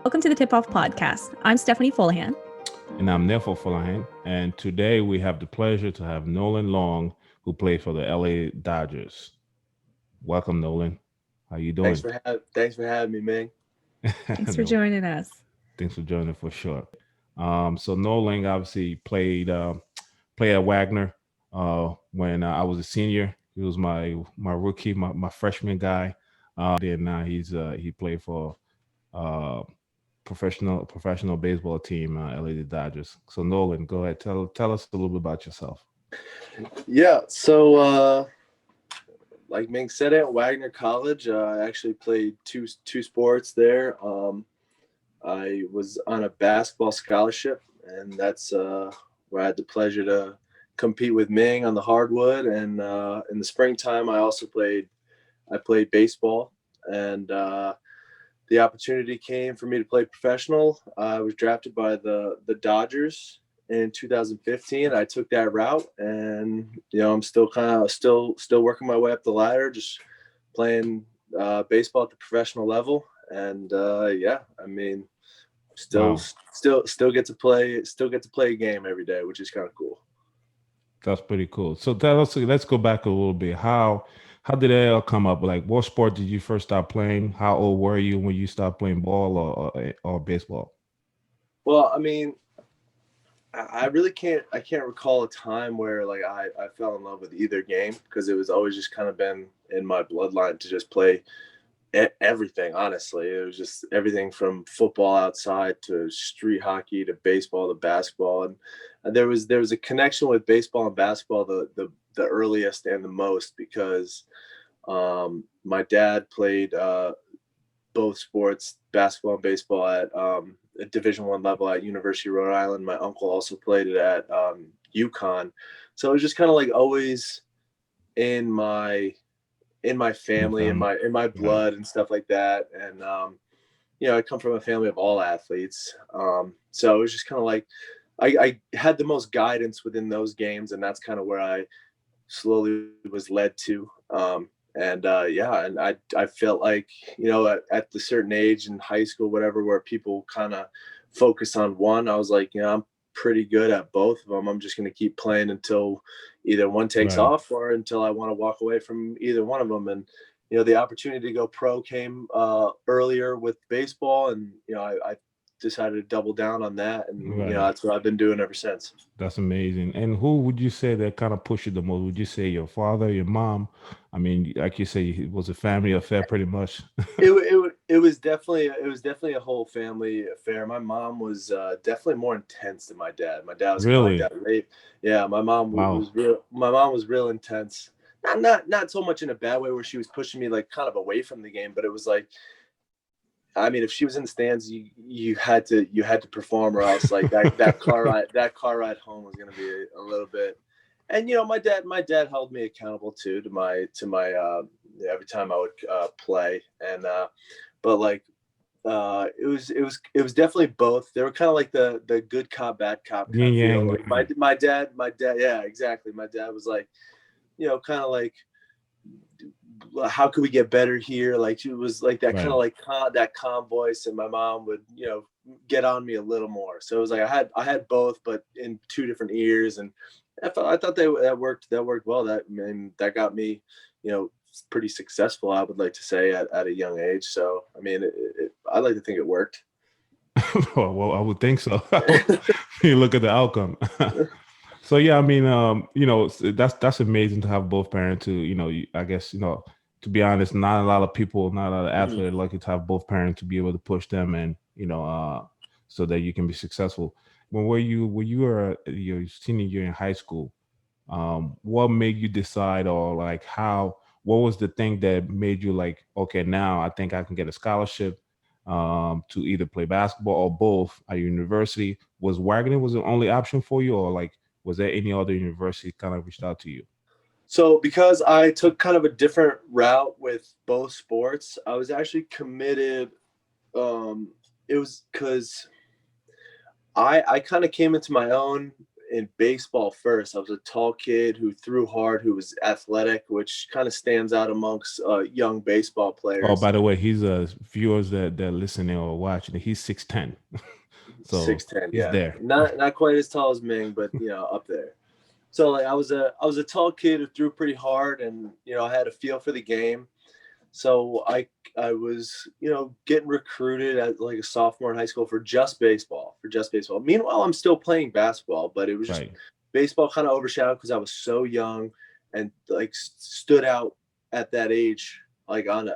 Welcome to the Tip Off Podcast. I'm Stephanie Fullahan. And I'm Nefo Fullahan. And today we have the pleasure to have Nolan Long, who played for the LA Dodgers. Welcome, Nolan. How you doing? Thanks for having me, man. Thanks for No, joining us. thanks for joining for sure. So Nolan obviously played at Wagner when I was a senior. He was my rookie, my freshman guy. Then he played for uh, professional baseball team, LA Dodgers. So Nolan, go ahead, tell us a little bit about yourself. Yeah, so like Ming said, at Wagner College, I actually played two sports there. I was on a basketball scholarship, and that's where I had the pleasure to compete with Ming on the hardwood. And in the springtime, I played baseball, and the opportunity came for me to play professional. I was drafted by the Dodgers in 2015. I took that route, and I'm still working my way up the ladder, just playing baseball at the professional level. And still get to play a game every day, which is kind of cool. That's pretty cool. So let's go back a little bit. How did it all come up? Like, what sport did you first start playing? How old were you when you started playing ball or baseball? Well, I mean, I really can't recall a time where like I fell in love with either game, because it was always just kind of been in my bloodline to just play everything. Honestly, it was just everything from football outside to street hockey to baseball to basketball, and there was a connection with baseball and basketball the earliest and the most, because my dad played both sports, basketball and baseball, at a Division I level at University of Rhode Island. My uncle also played it at UConn, so it was just kind of like always in my family, in my blood and stuff like that. And I come from a family of all athletes, so it was just kind of like I had the most guidance within those games, and that's kind of where I slowly was led to. And I felt like, at the certain age in high school, whatever, where people kind of focus on one, I was like, I'm pretty good at both of them. I'm just going to keep playing until either one takes off, or until I want to walk away from either one of them. And, the opportunity to go pro came earlier with baseball, and, I decided to double down on that. And, that's what I've been doing ever since. That's amazing. And who would you say that kind of pushed you the most? Would you say your father, your mom? I mean, like you say, it was a family affair pretty much. It was definitely a whole family affair. My mom was definitely more intense than my dad. My dad was Really? kind of like that late. Yeah, my mom was real. My mom was real intense. Not so much in a bad way where she was pushing me like kind of away from the game, but it was like, I mean, if she was in the stands, you had to perform, or else like that car ride home was going to be a little bit. And my dad held me accountable too to my every time I would play. And but like it was definitely both. They were kind of like the good cop, bad cop kind of feel. Like my dad, yeah, exactly. My dad was like, kind of like, how could we get better here? Like, she was like that kind of like that calm voice, and my mom would get on me a little more. So it was like I had both, but in two different ears. And I thought that worked well. That got me pretty successful, I would like to say, at a young age. So I mean, I'd like to think it worked. Well, I would think so. You look at the outcome. So yeah, I mean, that's amazing to have both parents who, I guess, to be honest, not a lot of people, not a lot of athletes are lucky to have both parents to be able to push them, and so that you can be successful. When you were your senior year in high school, what made you decide, or like what was the thing that made you like, okay, now I think I can get a scholarship to either play basketball or both at university? Was Wagner the only option for you, or like, was there any other university kind of reached out to you? So because I took kind of a different route with both sports, I was actually committed. It was because I kind of came into my own in baseball first. I was a tall kid who threw hard, who was athletic, which kind of stands out amongst young baseball players. Oh, by the way, he's viewers that listening or watching. He's 6'10", so 6'10", he's yeah, there. not quite as tall as Ming, but up there. So like I was a tall kid who threw pretty hard, and I had a feel for the game. So I was getting recruited as like a sophomore in high school for just baseball. Meanwhile, I'm still playing basketball, but it was just baseball kind of overshadowed because I was so young and like stood out at that age, like on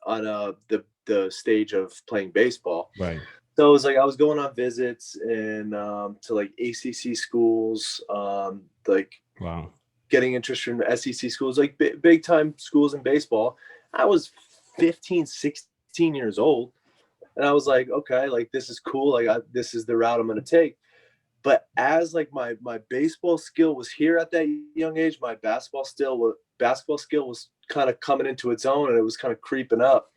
the stage of playing baseball. Right. So it was like I was going on visits and to like ACC schools, like wow, getting interested in SEC schools, like big time schools in baseball. I was 15, 16 years old, and I was like, okay, like this is cool. Like this is the route I'm going to take. But as like my baseball skill was here at that young age, my basketball skill was kind of coming into its own, and it was kind of creeping up.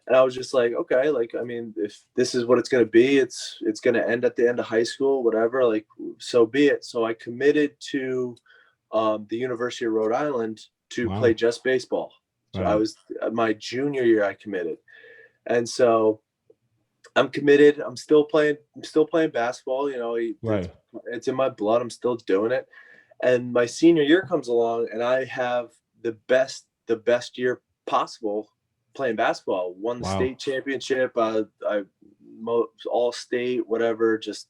And I was just like, okay, like, I mean, if this is what it's going to be, it's going to end at the end of high school, whatever, like, so be it. So I committed to the University of Rhode Island to play just baseball. So I was my junior year, I committed. And so I'm committed. I'm still playing basketball. It's in my blood. I'm still doing it. And my senior year comes along, and I have the best year possible playing basketball. Won the state championship. I all state, whatever. Just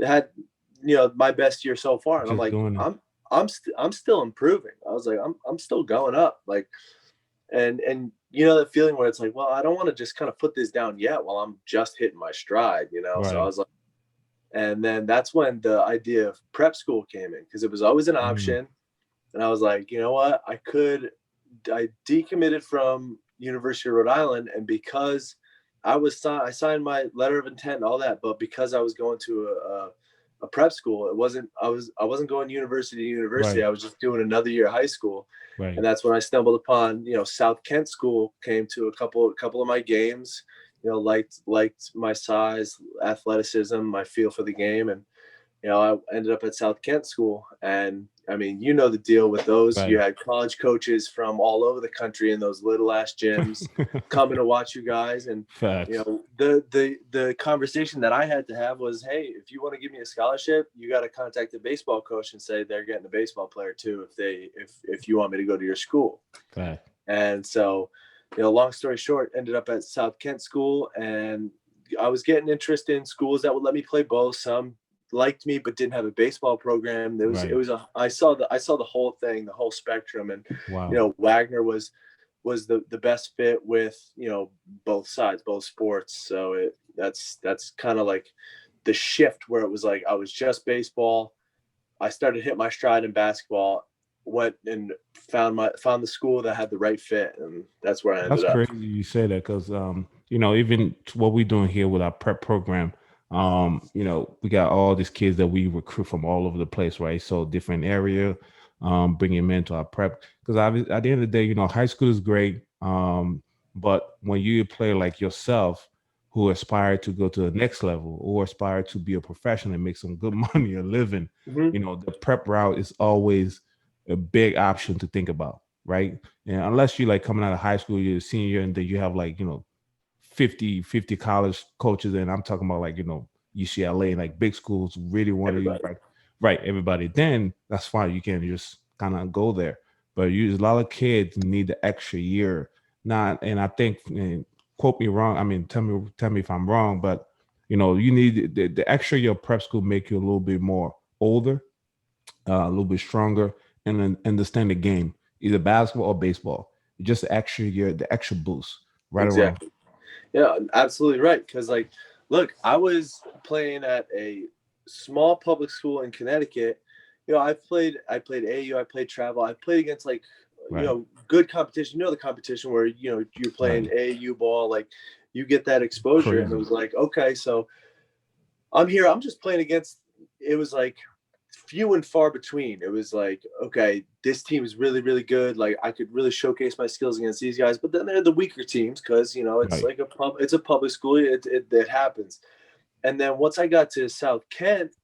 had my best year so far. And I'm like, I'm still improving. I was like, I'm still going up. Like, and that feeling where it's like, well, I don't want to just kind of put this down yet while I'm just hitting my stride. So I was like, and then that's when the idea of prep school came in, because it was always an option. And I was like, you know what, I decommitted from University of Rhode Island, and because I signed my letter of intent and all that, but because I was going to a prep school, I wasn't going university to university. Right. I was just doing another year of high school. Right. And that's when I stumbled upon, South Kent School, came to a couple of my games, liked my size, athleticism, my feel for the game. And, I ended up at South Kent School. And I mean, the deal with those. Right. You had college coaches from all over the country in those little ass gyms coming to watch you guys. And, the conversation that I had to have was, hey, if you want to give me a scholarship, you got to contact the baseball coach and say they're getting a baseball player too, if you want me to go to your school. Right. And so, long story short, ended up at South Kent School, and I was getting interest in schools that would let me play both. Some liked me but didn't have a baseball program. I saw the whole thing, the whole spectrum, and Wagner was the best fit with both sides, both sports. So that's kind of like the shift where it was like I was just baseball. I started to hit my stride in basketball, went and found the school that had the right fit, and that's where I ended up. That's crazy you say that, because even what we're doing here with our prep program, we got all these kids that we recruit from all over the place, right? So different area, bringing them into our prep, because at the end of the day, high school is great, but when you play like yourself, who aspire to go to the next level or aspire to be a professional and make some good money or living, the prep route is always a big option to think about, right? And unless you like coming out of high school, you're a senior, and then you have like 50 college coaches, and I'm talking about like UCLA, like big schools really want to, right, everybody, then that's fine, you can just kind of go there. But a lot of kids need the extra year, and I think, and quote me wrong, I mean, tell me if I'm wrong, but you need the extra year of prep school make you a little bit more older, a little bit stronger, and then understand the game, either basketball or baseball. Just the extra year, the extra boost, right? Exactly. Yeah, absolutely right. Because like, look, I was playing at a small public school in Connecticut. I played AAU, I played travel, I played against like good competition. The competition where you're playing AAU ball, like you get that exposure. Crazy. And it was like, okay, so I'm here, I'm just playing against, it was like few and far between. It was like, okay, this team is really, really good. Like I could really showcase my skills against these guys, but then they're the weaker teams because it's like it's a public school. It happens. And then once I got to South Kent,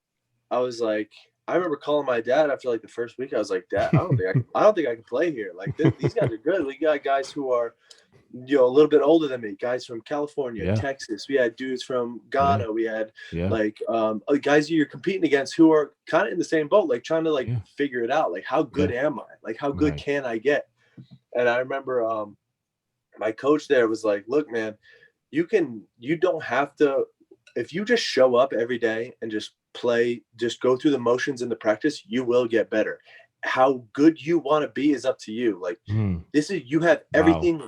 I was like, I remember calling my dad after like the first week. I was like, Dad, I don't think I can play here. Like these guys are good. We got guys who are, a little bit older than me, guys from California, Yeah. Texas. We had dudes from Ghana. Yeah. We had Yeah. like guys you're competing against who are kind of in the same boat, like trying to like Yeah. figure it out. Like, how good am I? Like, how good Right. can I get? And I remember my coach there was like, look, man, you don't have to, if you just show up every day and just play, just go through the motions in the practice, you will get better. How good you want to be is up to you. Like, this is, you have everything,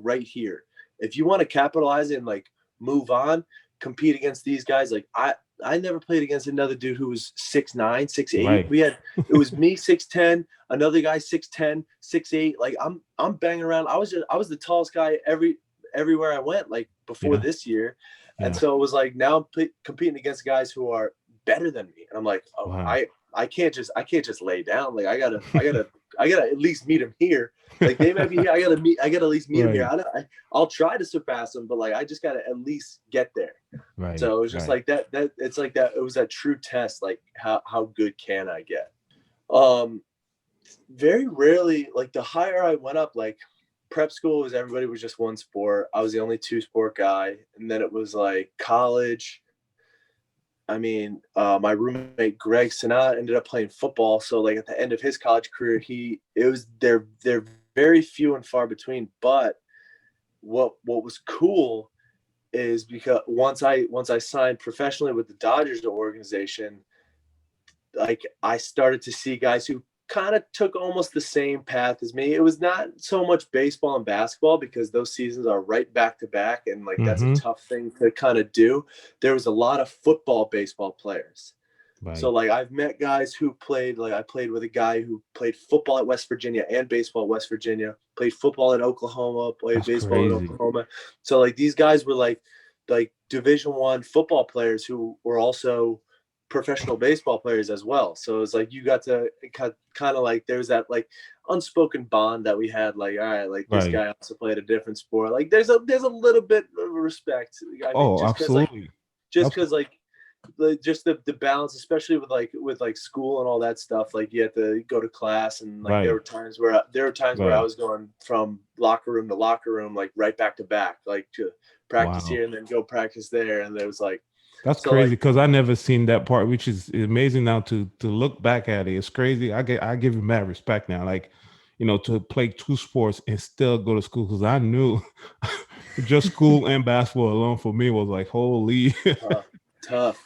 right here. If you want to capitalize and like move on, compete against these guys. Like I never played against another dude who was 6'9", 6'8". Right. It was me 6'10", another guy 6'10", 6'8". Like I'm banging around. I was the tallest guy everywhere I went, like before this year. And so it was like, now I'm competing against guys who are better than me. And I'm like, oh, Wow. I can't just lay down. Like I gotta at least meet him here. Like they might be here. I gotta at least meet him here. I'll try to surpass him, but like I just gotta at least get there. Right. So it was just like that. It's like that. It was that true test. Like how good can I get? Very rarely. Like the higher I went up, like prep school was, everybody was just one sport. I was the only 2-sport guy, and then it was like college. I mean, my roommate Greg Sinat ended up playing football. So like at the end of his college career, they're very few and far between. But what was cool is because once I signed professionally with the Dodgers organization, like I started to see guys who kind of took almost the same path as me. It was not so much baseball and basketball because those seasons are right back to back, and like that's a tough thing to kind of do. There was a lot of football baseball players. Right. So like I've met guys who played, like I played with a guy who played football at West Virginia and baseball at West Virginia, played football at Oklahoma, played that's baseball crazy. At Oklahoma. So like these guys were like Division I football players who were also professional baseball players as well. So it's like you got to kind of like, there's that like unspoken bond that we had, like, all right, like this guy also played a different sport. Like there's a little bit of respect. I mean, just absolutely. Because like just the balance, especially with school and all that stuff. Like you had to go to class, and like there were times where I was going from locker room to locker room, like right back to back, like to practice here and then go practice there. And there was like, that's crazy because I never seen that part, which is amazing now to look back at it. It's crazy. I give you mad respect now, like, to play 2 sports and still go to school, because I knew just school and basketball alone for me was like, holy tough.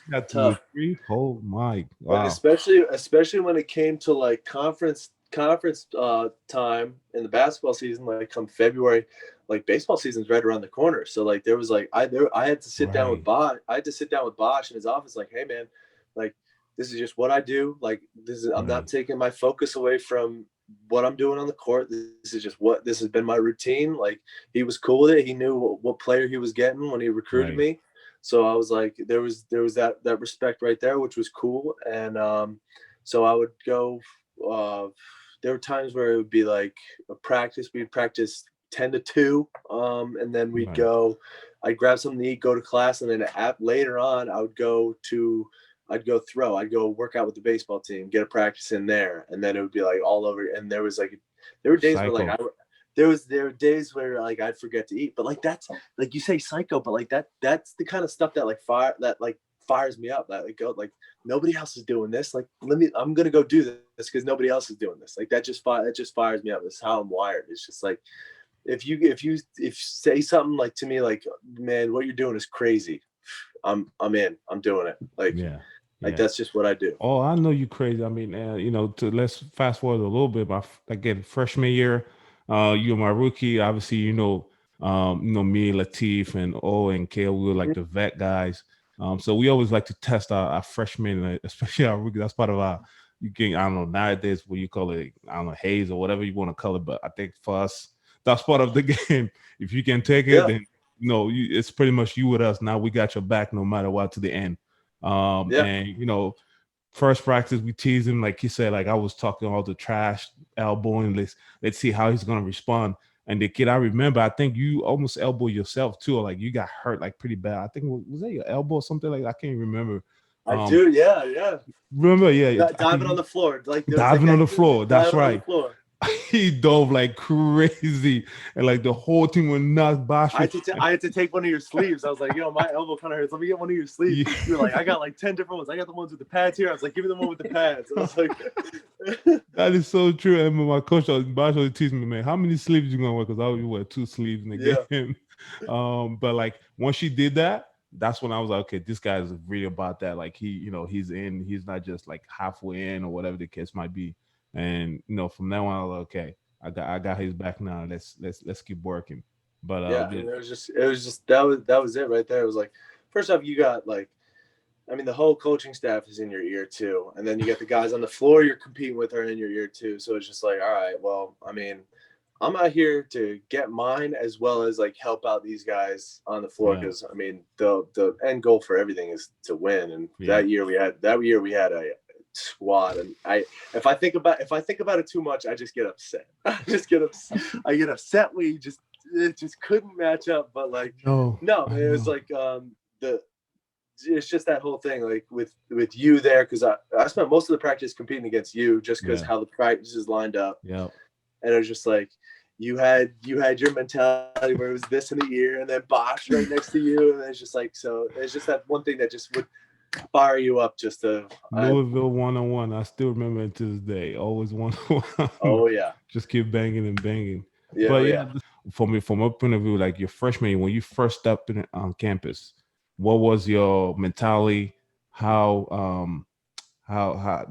Oh my wow. But especially when it came to like conference time in the basketball season, like come February, like baseball season's right around the corner. So like there was like I had to sit down with Bosch. I had to sit down with Bosch in his office, like, hey man, like this is just what I do. Like I'm not taking my focus away from what I'm doing on the court. This has been my routine. Like he was cool with it. He knew what player he was getting when he recruited me. So I was like, there was that respect right there, which was cool. And so I would go. There were times where it would be like a practice. We'd practice 10 to 2, and then we'd go. I'd grab something to eat, go to class, and then later on, I'd go work out with the baseball team, get a practice in there, and then it would be like all over. And there were days where there were days where like I'd forget to eat, but like that's like you say psycho, but like that's the kind of stuff that fires me up. That like nobody else is doing this. Like I'm gonna go do this because nobody else is doing this. Like that just fires me up. That's how I'm wired. It's just like if you say something like to me like, man, what you're doing is crazy, I'm in. I'm doing it. Like that's just what I do. Oh, I know you crazy. I mean, let's fast forward a little bit. Again, freshman year, you're my rookie. Obviously, me, Latif, and and Kale, we were like the vet guys. So we always like to test our freshmen, especially our rookie. That's part of our, I don't know, nowadays what you call it, I don't know, haze or whatever you want to call it. But I think for us, that's part of the game. If you can take it, then it's pretty much you with us. Now we got your back no matter what to the end. And first practice we teased him, like he said, like I was talking all the trash, elbowing. Let's see how he's gonna respond. And the kid, I remember, I think you almost elbowed yourself too, or like you got hurt like pretty bad. I think was that your elbow or something like that? I can't remember. I do. Yeah. Remember? Yeah. Diving on the floor, like diving on the floor. That's right. Floor. He dove like crazy, and like the whole team would knock Bosch. I had to take one of your sleeves. I was like, yo, my elbow kind of hurts. Let me get one of your sleeves. You were like, I got like 10 different ones. I got the ones with the pads here. I was like, give me the one with the pads. I was like, that is so true. And my coach, Bosch, always teased me, man, how many sleeves you gonna wear? Because I always wear 2 sleeves in the game. But like once she did that, that's when I was like, okay, this guy is really about that. Like he's in. He's not just like halfway in or whatever the case might be. And from now on, I was like, okay, I got his back now. Let's keep working. But it was just that was it right there. It was like, first off, you got like, I mean, the whole coaching staff is in your ear too, and then you get the guys on the floor you're competing with are in your ear too. So it's just like, all right, well, I mean, I'm out here to get mine as well as like help out these guys on the floor because I mean, the end goal for everything is to win. And that year we had a squad, and if I think about it too much, I just get upset. I get upset when it just couldn't match up. But like no, it was like it's just that whole thing like with you there, because I spent most of the practice competing against you just because how the practices lined up. And it was just like you had your mentality where it was this in the ear and then Bosch right next to you, and it's just like, so it's just that one thing that just would fire you up just to Louisville 1-on-1. I still remember it to this day. Always 1-on-1. Oh yeah. Just keep banging and banging. Yeah. But from my point of view, like your freshman year, when you first stepped in on campus, what was your mentality? How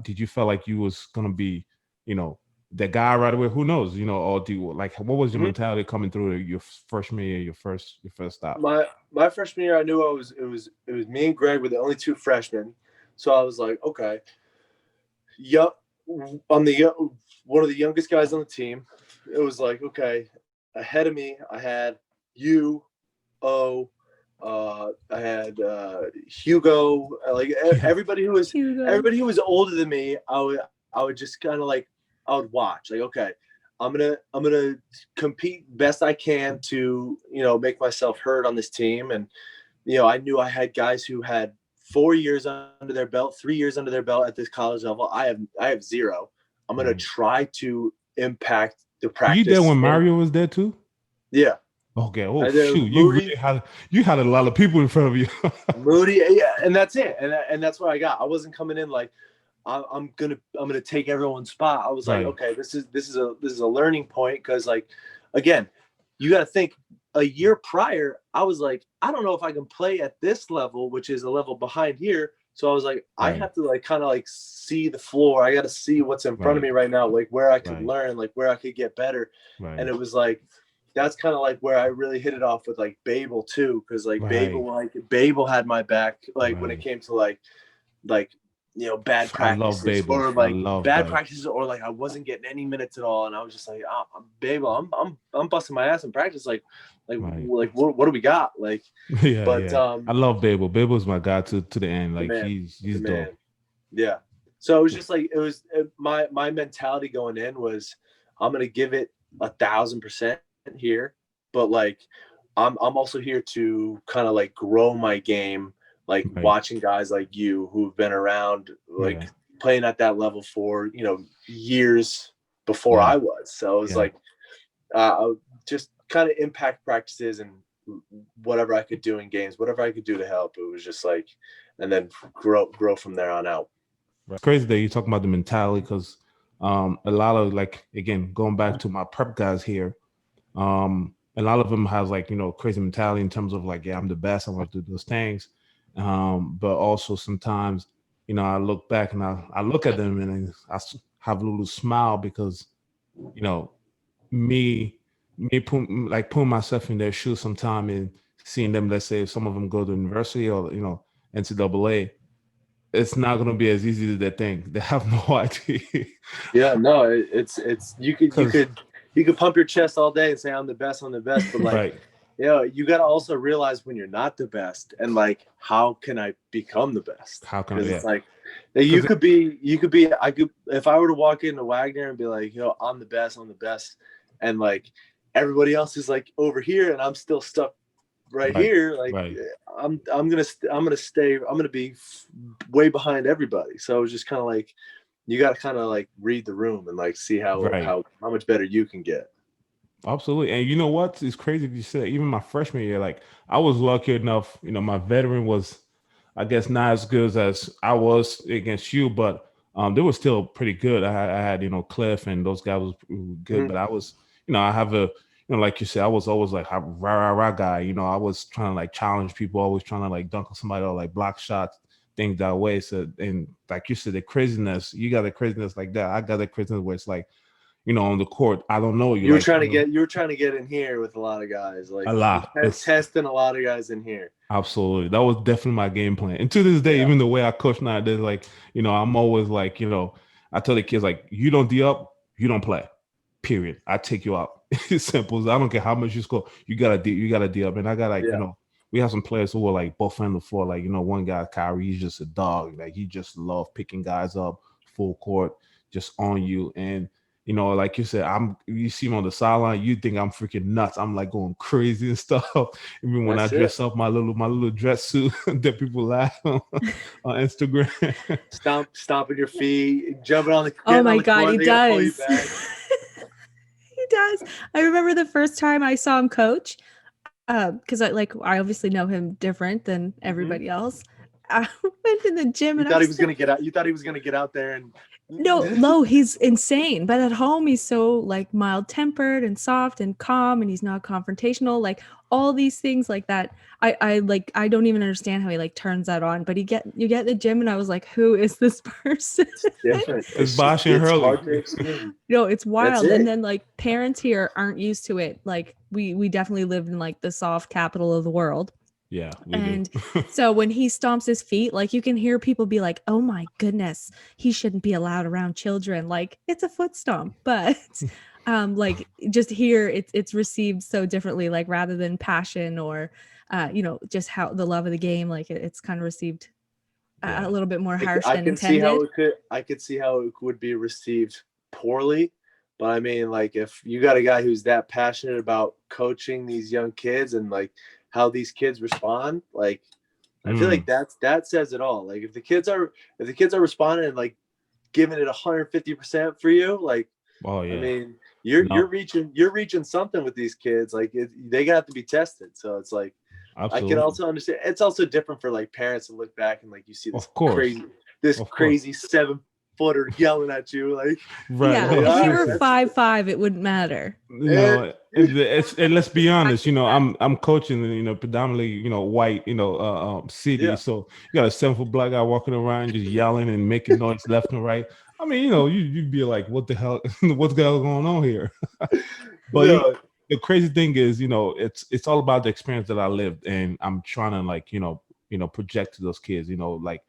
did you feel like you was gonna be, the guy right away? Who knows? Or what was your mentality coming through your freshman year, your first stop? My freshman year, I knew it was me and Greg were the only 2 freshmen, so I was like, okay, I'm one of the youngest guys on the team. It was like, okay, ahead of me, I had you, I had Hugo, like everybody who was older than me. I would just kind of like, I would watch like, okay, I'm gonna compete best I can to make myself heard on this team. And I knew I had guys who had 4 years under their belt, 3 years under their belt at this college level. I have 0. I'm gonna try to impact the practice. Were you there when Mario was there too? Yeah. Okay. Oh shoot! You had a lot of people in front of you. Moody, and that's it, and that's what I got. I wasn't coming in like I'm gonna take everyone's spot. I was like, okay, this is a learning point, because like, again, you got to think, a year prior, I was like, I don't know if I can play at this level, which is a level behind here. So I was like, I have to like kind of like see the floor. I got to see what's in front of me right now, like where I could learn, like where I could get better. And it was like, that's kind of like where I really hit it off with like Babel too, because like Babel had my back, like when it came to like bad practices or like bad practices, or like I wasn't getting any minutes at all, and I was just like, Babel, I'm busting my ass in practice, like what do we got, like I love Babel. Babel's my guy to the end, like he's dope. Yeah, so it was just like my mentality going in was, I'm gonna give it 1,000% here, but like I'm also here to kind of like grow my game, like watching guys like you who've been around, like playing at that level for years before I was. So it was like just kind of impact practices and whatever I could do in games, whatever I could do to help. It was just like, and then grow from there on out. It's crazy that you talk about the mentality, because a lot of, like, again, going back to my prep guys here, a lot of them has like, crazy mentality in terms of like, I'm the best, I want to do those things. But also sometimes, I look back and I look at them and I have a little smile, because, me putting myself in their shoes sometime and seeing them, let's say if some of them go to university or, NCAA, it's not going to be as easy as they think. They have no idea. Yeah, no, it's you could pump your chest all day and say I'm the best, but like, you got to also realize when you're not the best, and like, how can I become the best? How can I? It's like, you could be. I could, if I were to walk into Wagner and be like, I'm the best, and like everybody else is like over here, and I'm still stuck right here. Like, I'm gonna be way behind everybody. So it was just kind of like you got to kind of like read the room and like see Right. how much better you can get. Absolutely. And you know what? It's crazy you said even my freshman year, like I was lucky enough, my veteran was, I guess, not as good as I was against you, but they were still pretty good. I had, Cliff and those guys was good, Mhm. but I was, I have a, like you said, I was always like a rah, rah, rah guy. I was trying to like challenge people, always trying to like dunk on somebody or like block shots, things that way. So, and like you said, the craziness, you got the craziness like that. I got the craziness where it's like, on the court, I don't know you. You were Like trying to get in here with a lot of guys, like a lot. testing a lot of guys in here. Absolutely, that was definitely my game plan. And to this day, even the way I coach nowadays, like I'm always like, I tell the kids like, you don't D up, you don't play. Period. I take you out. It's simple. I don't care how much you score. You gotta D up. And I got like, we have some players who were like both on the floor. Like, one guy, Kyrie, he's just a dog. Like he just love picking guys up full court, just on you. And like you said, you see me on the sideline, you think I'm freaking nuts. I'm like going crazy and stuff. Even when I dress up my little dress suit that people laugh on Instagram. Stomping your feet, jumping on the Oh my God, court, he does. He does. I remember the first time I saw him coach, because I obviously know him different than everybody else. I went in the gym and you thought he was gonna get out. You thought he was gonna get out there and no, he's insane. But at home, he's so like mild tempered and soft and calm, and he's not confrontational. Like all these things like that. I don't even understand how he like turns that on. But you get in the gym, and I was like, who is this person? different. It's Bosh and Hurley. No, it's wild. And then like parents here aren't used to it. Like we definitely live in like the soft capital of the world. Yeah. And so when he stomps his feet, like you can hear people be like, oh my goodness, he shouldn't be allowed around children. Like it's a foot stomp, but like just here it's received so differently, like rather than passion or just how the love of the game, like it's kind of received a little bit more harsh than intended. I could see how it would be received poorly. But I mean, like if you got a guy who's that passionate about coaching these young kids and like how these kids respond, like I feel like that says it all. Like if the kids are responding and like giving it 150% for you, like I mean you're reaching something with these kids. Like they got to be tested. So it's like absolutely. I can also understand. It's also different for like parents to look back and like you see this crazy 7-footer yelling at you, like if you were 5'5", it wouldn't matter. And let's be honest, I'm coaching, predominantly, white, city. So you got a 7-foot black guy walking around just yelling and making noise left and right. I mean, you'd be like, what the hell, what's going on here? But the crazy thing is, it's all about the experience that I lived, and I'm trying to like, project to those kids, like.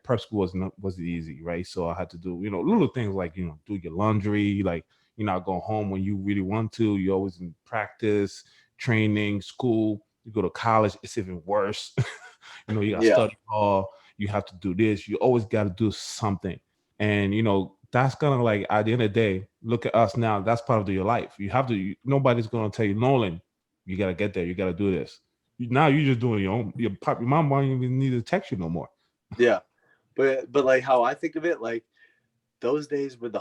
Prep school wasn't easy, right? So I had to do, little things like, do your laundry, like you're not going home when you really want to. You're always in practice, training, school. You go to college, it's even worse. You got to study hall. You have to do this. You always got to do something. And, that's kind of like at the end of the day, look at us now. That's part of your life. You have to, nobody's going to tell you, Nolan, you got to get there. You got to do this. Now you're just doing your own. Your mom won't even need to text you no more. Yeah, but like how I think of it, like those days were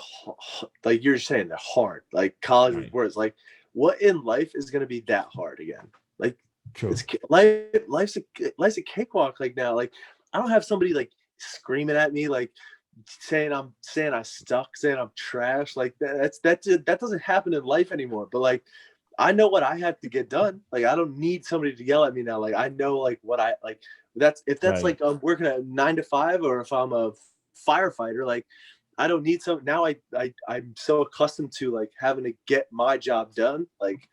like you're saying they're hard. Like college was worse. Like what in life is going to be that hard again? Like life's a cakewalk. Like now, like I don't have somebody like screaming at me, like saying I suck, saying I'm trash. Like that doesn't happen in life anymore. But like I know what I have to get done. Like I don't need somebody to yell at me now. Like I know like what I like. That's like I'm working at 9 to 5, or if I'm a firefighter, like I don't need some. Now I'm so accustomed to like having to get my job done. Like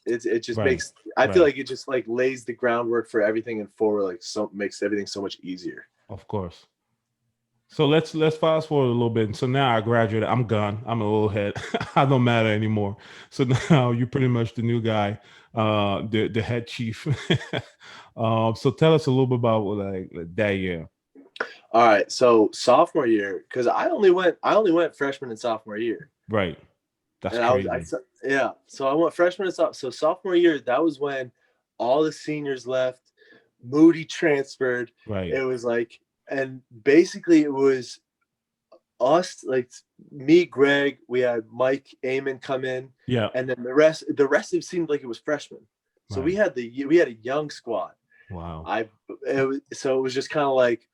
it just makes I feel like it just like lays the groundwork for everything and forward, like so makes everything so much easier. Of course. So let's fast forward a little bit. So now I graduated. I'm gone. I'm a little head. I don't matter anymore. So now you're pretty much the new guy, the head chief. So tell us a little bit about like that year. All right. So sophomore year, because I only went freshman and sophomore year. Right. That's and crazy. So I went freshman and sophomore. So sophomore year, that was when all the seniors left. Moody transferred. Right. It was like, and basically it was us, like me, Greg, we had Mike Amon come in, Yeah. and then the rest it seemed like it was freshmen. So Right. we had a young squad. Wow. So it was just kind of like,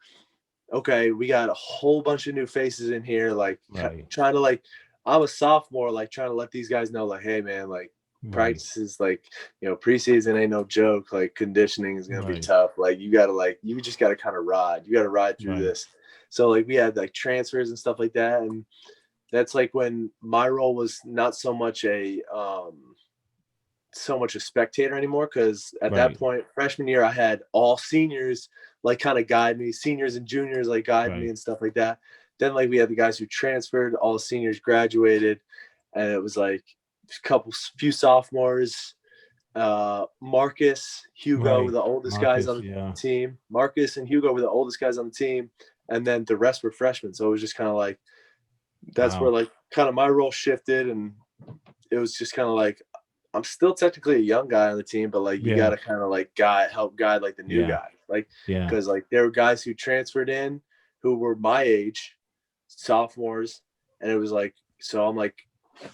okay, we got a whole bunch of new faces in here, like Right. trying to like, I'm a sophomore, like trying to let these guys know, like, hey man, like Right. practice is like, preseason ain't no joke. Like conditioning is gonna be Right. tough. Like you just gotta kind of ride. You gotta ride through Right. this. So like we had like transfers and stuff like that, and that's like when my role was not so much a spectator anymore, because at that Right. point, freshman year, I had all seniors like kind of guide me, seniors and juniors like guide me Right. and stuff like that. Then like we had the guys who transferred, all the seniors graduated, and it was like few sophomores, Marcus, Hugo were Right. the oldest guys Marcus. on Yeah. the team. Marcus and Hugo were the oldest guys on the team, and then the rest were freshmen. So it was just kind of like, that's where Wow. like kind of my role shifted, and it was just kind of like, I'm still technically a young guy on the team, but like you Yeah. got to kind of like help guide like the new Yeah. guy, like Yeah. because like there were guys who transferred in who were my age, sophomores, and it was like, so I'm like,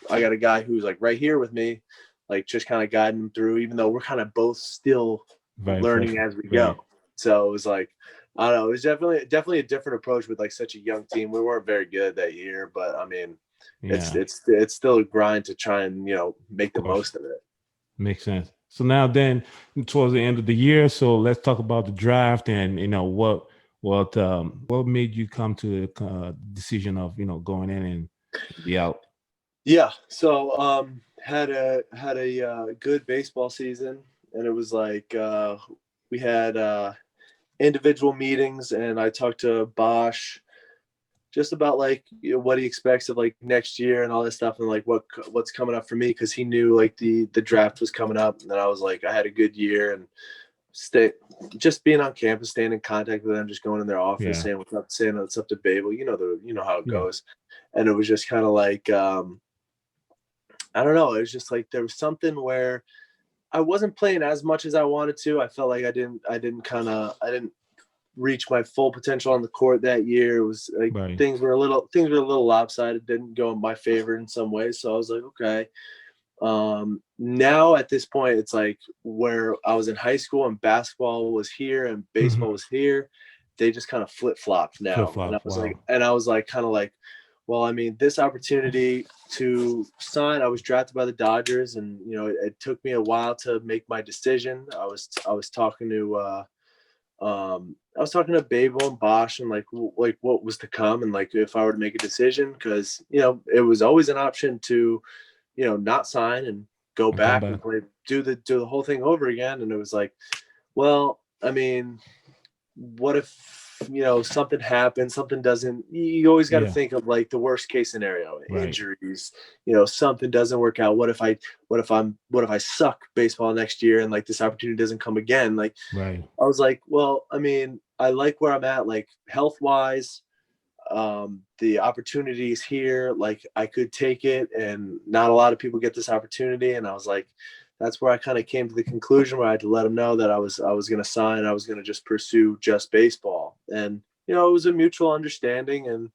I got a guy who's like right here with me, like just kind of guiding them through, even though we're kind of both still Very learning fresh. as we Right. go. So it was like, I don't know, it was definitely a different approach with like such a young team. We weren't very good that year, but I mean, Yeah. it's still a grind to try and make the Of course. most of it. Makes sense. So now then towards the end of the year, so let's talk about the draft and what made you come to the decision of going in and be out. Yeah, so had a good baseball season, and it was like we had individual meetings, and I talked to Bosch just about like what he expects of like next year and all this stuff, and like what's coming up for me, because he knew like the draft was coming up, and then I was like, I had a good year, and just being on campus, staying in contact with them, just going in their office, Yeah. saying what's up to Babel, you know how it Yeah. goes. And it was just kind of like I don't know, it was just like there was something where I wasn't playing as much as I wanted to. I felt like I didn't reach my full potential on the court that year. It was like Right. things were a little lopsided, didn't go in my favor in some ways. So I was like, okay. Now at this point, it's like where I was in high school and basketball was here and baseball was here. They just kind of flip-flopped now. Flip-flop. And I was Wow. kind of like, well, I mean, this opportunity to sign, I was drafted by the Dodgers, and it took me a while to make my decision. I was talking to Babel and Bosch, and like what was to come, and like if I were to make a decision, because it was always an option to not sign and go back and play, do the whole thing over again. And it was like, well, I mean, what if something happens, something doesn't, you always got to think of like the worst case scenario, Right. injuries, something doesn't work out. What if I suck baseball next year and like this opportunity doesn't come again? Like, Right. I was like, well, I mean, I like where I'm at, like health wise, the opportunities here, like I could take it, and not a lot of people get this opportunity. And I was like, that's where I kind of came to the conclusion where I had to let them know that I was going to sign. I was going to just pursue just baseball, and it was a mutual understanding. And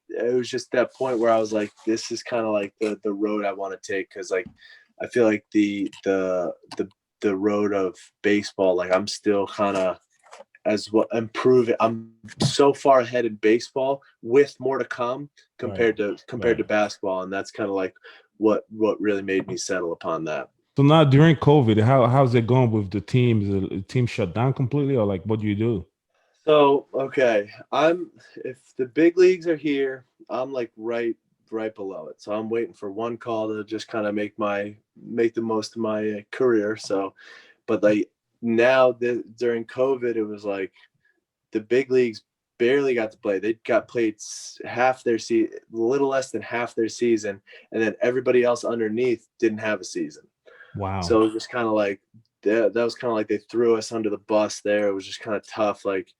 it was just that point where I was like, this is kind of like the road I want to take, because like I feel like the road of baseball, like I'm still kind of improving. I'm so far ahead in baseball with more to come compared to basketball, and that's kind of like what really made me settle upon that. So now during COVID, how's it going with the teams? The team shut down completely, or like what do you do? So okay, if the big leagues are here, I'm like right below it. So I'm waiting for one call to just kind of make the most of my career. So, but like now during COVID, it was like the big leagues barely got to play. They got played half their season, a little less than half their season, and then everybody else underneath didn't have a season. Wow. So it was just kind of like that was kind of like they threw us under the bus there. It was just kind of tough. Like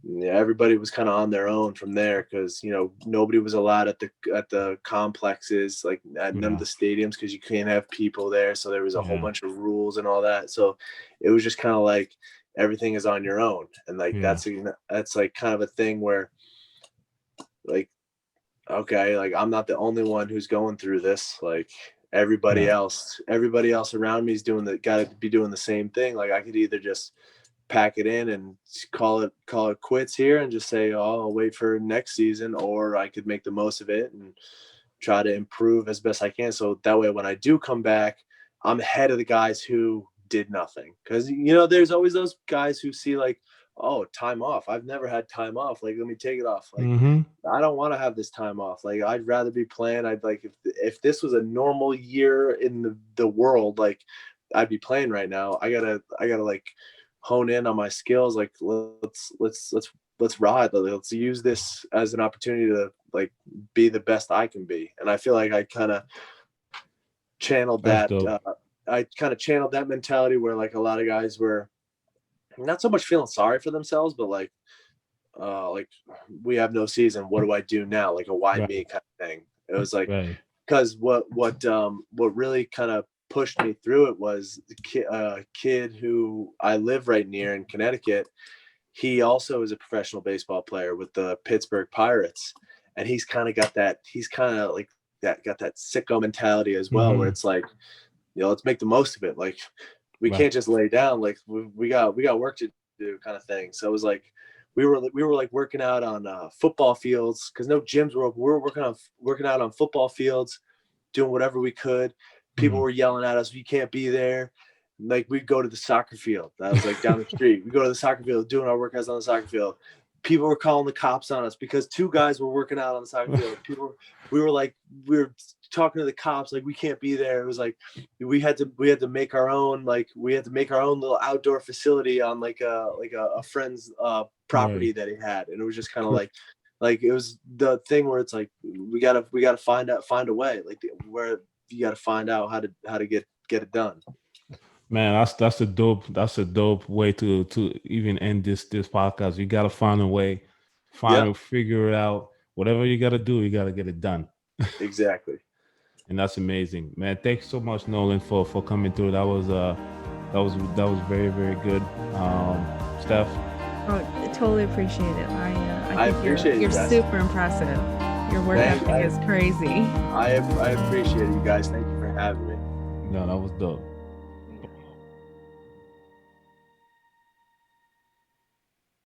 yeah, everybody was kind of on their own from there because nobody was allowed at the complexes, like at none of Yeah. the stadiums, because you can't have people there. So there was a whole Yeah. bunch of rules and all that. So it was just kind of like everything is on your own, and like Yeah. that's like kind of a thing where like, okay, like I'm not the only one who's going through this. Like Yeah. everybody else around me is got to be doing the same thing. Like I could either just pack it in and call it quits here and just say, oh, I'll wait for next season, or I could make the most of it and try to improve as best I can. So that way, when I do come back, I'm ahead of the guys who did nothing. Because there's always those guys who see like, oh, time off. I've never had time off. Like, let me take it off. Like, Mm-hmm. I don't want to have this time off. Like, I'd rather be playing. I'd like if this was a normal year in the world, like I'd be playing right now. I gotta like hone in on my skills. Like let's ride. Let's use this as an opportunity to like be the best I can be. And I feel like I kind of channeled That's that. dope. I kind of channeled that mentality where like a lot of guys were not so much feeling sorry for themselves, but like we have no season. What do I do now? Like a why Right. me kind of thing. It was like Right. because what really kind of pushed me through it was a kid who I live right near in Connecticut. He also is a professional baseball player with the Pittsburgh Pirates, and he's kind of got that. He's kind of like that, got that sicko mentality as well, where Mm-hmm. it's like, let's make the most of it. Like we Right. can't just lay down. Like we got work to do, kind of thing. So it was like we were like working out on football fields because no gyms were open. We were working out on football fields, doing whatever we could. People Mm-hmm. were yelling at us, you can't be there. Like we'd go to the soccer field. That was like down the street. We go to the soccer field, doing our workouts on the soccer field. People were calling the cops on us because two guys were working out on the soccer field. We were talking to the cops, like we can't be there. It was like we had to make our own, like we had to make our own little outdoor facility on like a friend's property Right. that he had. And it was just kind of like it was the thing where it's like we gotta find a way, like where you gotta find out how to get it done. Man, that's a dope way to even end this podcast. You gotta find a way, Yeah, figure it out. Whatever you gotta do, you gotta get it done. exactly. And that's amazing, man. Thanks so much, Nolan, for coming through. That was very, very good. Steph. Oh, I totally appreciate it. I I think appreciate you you're guys. super impressive. Your work ethic is crazy. I appreciate you guys. Thank you for having me. No, that was dope.